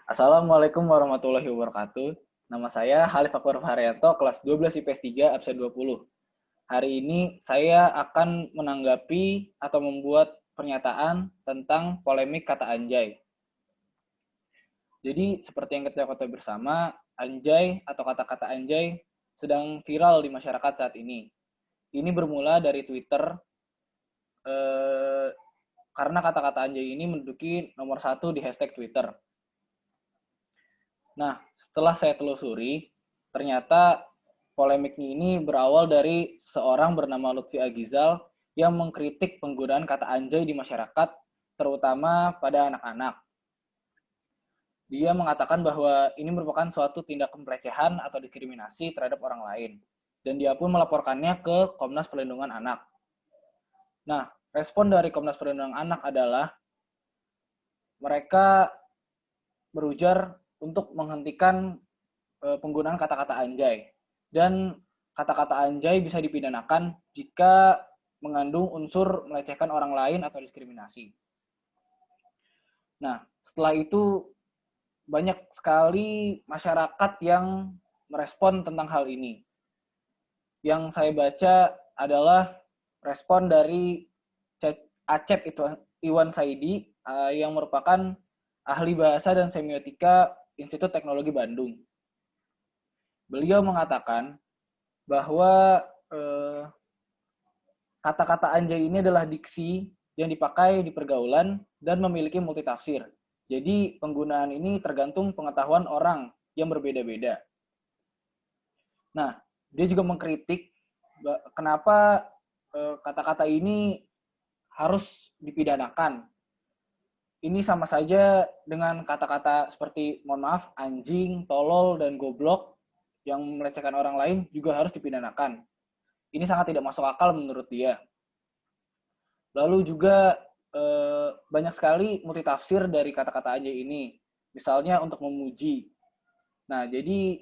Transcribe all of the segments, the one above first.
Assalamualaikum warahmatullahi wabarakatuh. Nama saya Halif Akbar Haryanto, kelas 12 IPS 3, absen 20. Hari ini saya akan menanggapi atau membuat pernyataan tentang polemik kata anjay. Jadi, seperti yang kita ketahui bersama, anjay atau kata-kata anjay sedang viral di masyarakat saat ini. Ini bermula dari Twitter, karena kata-kata anjay ini menduduki nomor 1 di hashtag Twitter. Nah, setelah saya telusuri, ternyata polemik ini berawal dari seorang bernama Lutfi Agizal yang mengkritik penggunaan kata anjay di masyarakat, terutama pada anak-anak. Dia mengatakan bahwa ini merupakan suatu tindakan pelecehan atau diskriminasi terhadap orang lain. Dan dia pun melaporkannya ke Komnas Perlindungan Anak. Nah, respon dari Komnas Perlindungan Anak adalah mereka berujar untuk menghentikan penggunaan kata-kata anjay. Dan kata-kata anjay bisa dipidanakan jika mengandung unsur melecehkan orang lain atau diskriminasi. Nah, setelah itu banyak sekali masyarakat yang merespon tentang hal ini. Yang saya baca adalah respon dari Acep Iwan Saidi yang merupakan ahli bahasa dan semiotika Institut Teknologi Bandung. Beliau mengatakan bahwa kata-kata anjay ini adalah diksi yang dipakai di pergaulan dan memiliki multitafsir. Jadi penggunaan ini tergantung pengetahuan orang yang berbeda-beda. Nah, dia juga mengkritik kenapa kata-kata ini harus dipidanakan. Ini sama saja dengan kata-kata seperti mohon maaf, anjing, tolol, dan goblok yang melecehkan orang lain juga harus dipidanakan. Ini sangat tidak masuk akal menurut dia. Lalu juga banyak sekali multitafsir dari kata-kata anjay ini. Misalnya untuk memuji. Nah, jadi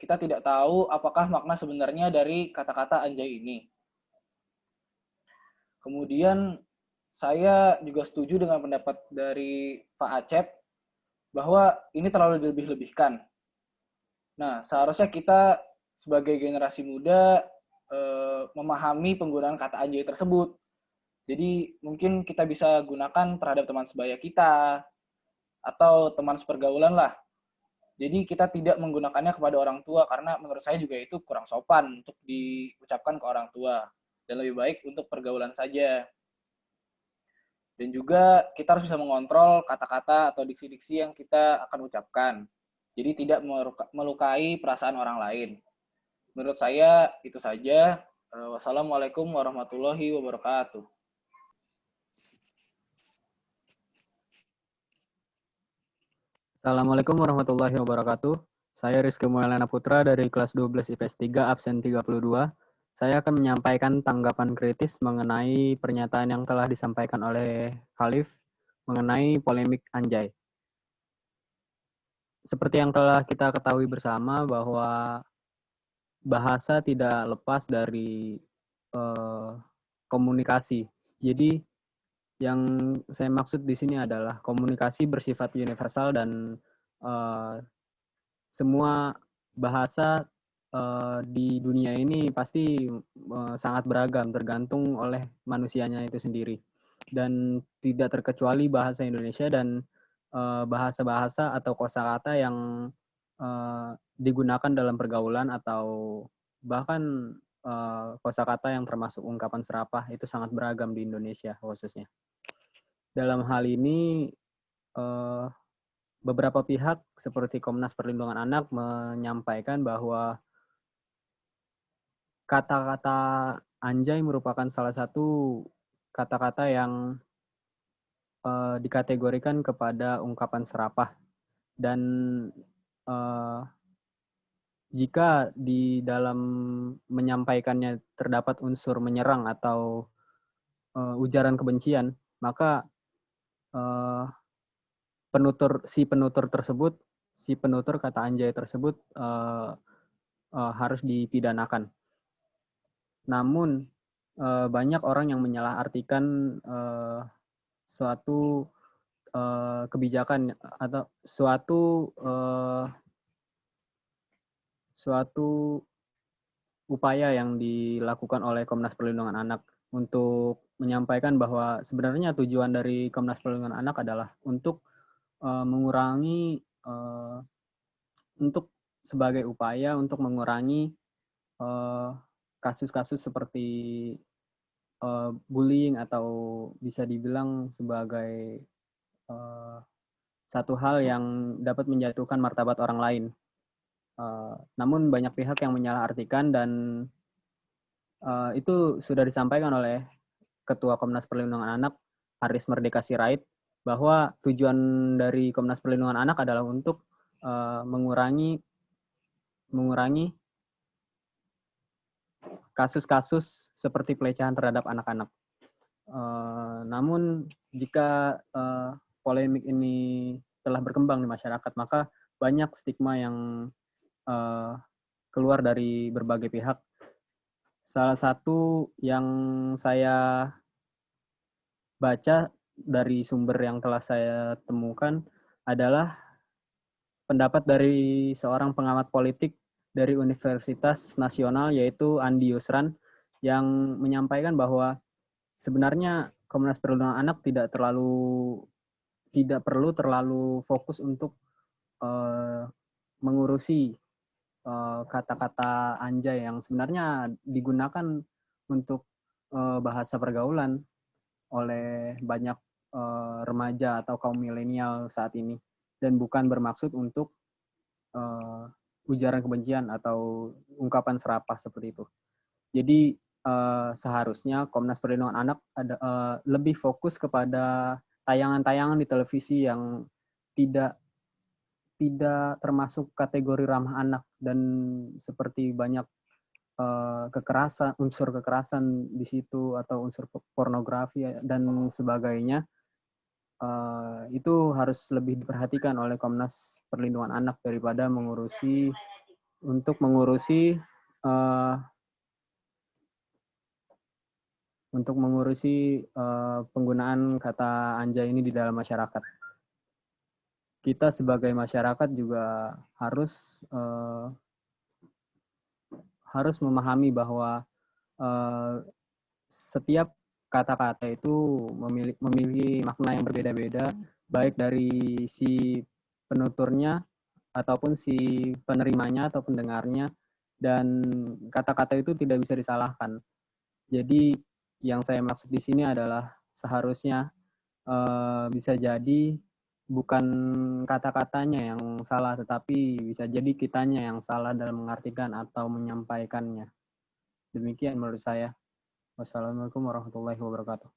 kita tidak tahu apakah makna sebenarnya dari kata-kata anjay ini. Kemudian saya juga setuju dengan pendapat dari Pak Acep bahwa ini terlalu dilebih-lebihkan. Nah, seharusnya kita sebagai generasi muda memahami penggunaan kata anjay tersebut. Jadi mungkin kita bisa gunakan terhadap teman sebaya kita atau teman sepergaulan lah. Jadi kita tidak menggunakannya kepada orang tua karena menurut saya juga itu kurang sopan untuk diucapkan ke orang tua dan lebih baik untuk pergaulan saja. Dan juga kita harus bisa mengontrol kata-kata atau diksi-diksi yang kita akan ucapkan. Jadi tidak melukai perasaan orang lain. Menurut saya itu saja. Wassalamualaikum warahmatullahi wabarakatuh. Assalamualaikum warahmatullahi wabarakatuh. Saya Rizky Mulyana Putra dari kelas 12 IPS 3, absen 32. Saya akan menyampaikan tanggapan kritis mengenai pernyataan yang telah disampaikan oleh Khalif mengenai polemik anjay. Seperti yang telah kita ketahui bersama bahwa bahasa tidak lepas dari komunikasi. Jadi yang saya maksud di sini adalah komunikasi bersifat universal dan semua bahasa di dunia ini pasti sangat beragam, tergantung oleh manusianya itu sendiri. Dan tidak terkecuali bahasa Indonesia dan bahasa-bahasa atau kosakata yang digunakan dalam pergaulan atau bahkan kosakata yang termasuk ungkapan serapah itu sangat beragam di Indonesia khususnya. Dalam hal ini beberapa pihak seperti Komnas Perlindungan Anak menyampaikan bahwa kata-kata anjay merupakan salah satu kata-kata yang dikategorikan kepada ungkapan serapah. Dan jika di dalam menyampaikannya terdapat unsur menyerang atau ujaran kebencian, maka si penutur kata anjay tersebut harus dipidanakan. Namun banyak orang yang menyalahartikan suatu kebijakan atau suatu upaya yang dilakukan oleh Komnas Perlindungan Anak untuk menyampaikan bahwa sebenarnya tujuan dari Komnas Perlindungan Anak adalah untuk mengurangi untuk sebagai upaya untuk mengurangi kasus-kasus seperti bullying atau bisa dibilang sebagai satu hal yang dapat menjatuhkan martabat orang lain. Namun banyak pihak yang menyalahartikan dan itu sudah disampaikan oleh Ketua Komnas Perlindungan Anak Haris Merdeka Sirait bahwa tujuan dari Komnas Perlindungan Anak adalah untuk mengurangi kasus-kasus seperti pelecehan terhadap anak-anak. Namun jika polemik ini telah berkembang di masyarakat, maka banyak stigma yang keluar dari berbagai pihak. Salah satu yang saya baca dari sumber yang telah saya temukan adalah pendapat dari seorang pengamat politik dari Universitas Nasional, yaitu Andi Yusran, yang menyampaikan bahwa sebenarnya Komnas Perlindungan Anak tidak perlu terlalu fokus untuk mengurusi kata-kata anjay yang sebenarnya digunakan untuk bahasa pergaulan oleh banyak remaja atau kaum milenial saat ini, dan bukan bermaksud untuk ujaran kebencian atau ungkapan serapah seperti itu. Jadi seharusnya Komnas Perlindungan Anak lebih fokus kepada tayangan-tayangan di televisi yang tidak termasuk kategori ramah anak, dan seperti banyak unsur kekerasan di situ atau unsur pornografi dan sebagainya, itu harus lebih diperhatikan oleh Komnas Perlindungan Anak daripada mengurusi penggunaan kata anjay ini di dalam masyarakat. Kita sebagai masyarakat juga harus memahami bahwa setiap kata-kata itu memiliki makna yang berbeda-beda, baik dari si penuturnya ataupun si penerimanya atau pendengarnya, dan kata-kata itu tidak bisa disalahkan. Jadi yang saya maksud di sini adalah seharusnya bisa jadi bukan kata-katanya yang salah, tetapi bisa jadi kitanya yang salah dalam mengartikan atau menyampaikannya. Demikian menurut saya. Wassalamualaikum warahmatullahi wabarakatuh.